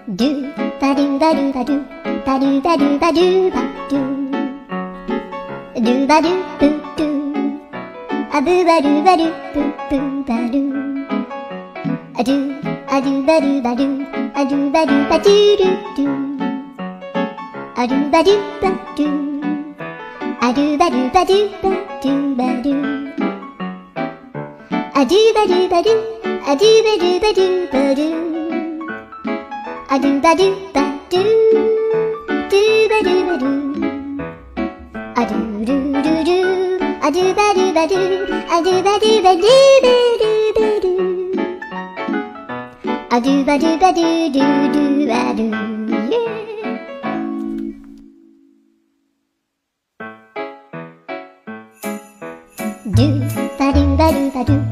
ドゥバドゥバドゥバドゥバドゥバドゥバドゥバドゥドゥバドゥブドゥアブバドゥバドゥブブバドゥアドゥアドゥバドゥバドゥアドゥバドゥバドゥドゥドゥアドゥバドゥバドゥアドゥバドゥバドゥバドゥバドゥアドゥバドゥバドゥアドゥバドゥバドゥバドゥアドゥバドゥバドゥドゥバドゥバドゥアドゥルルルアドゥバドゥバドゥアドゥバドゥバドゥバドゥバドゥアドゥバドゥバドゥドゥドゥバドゥドゥバドゥバドゥバドゥ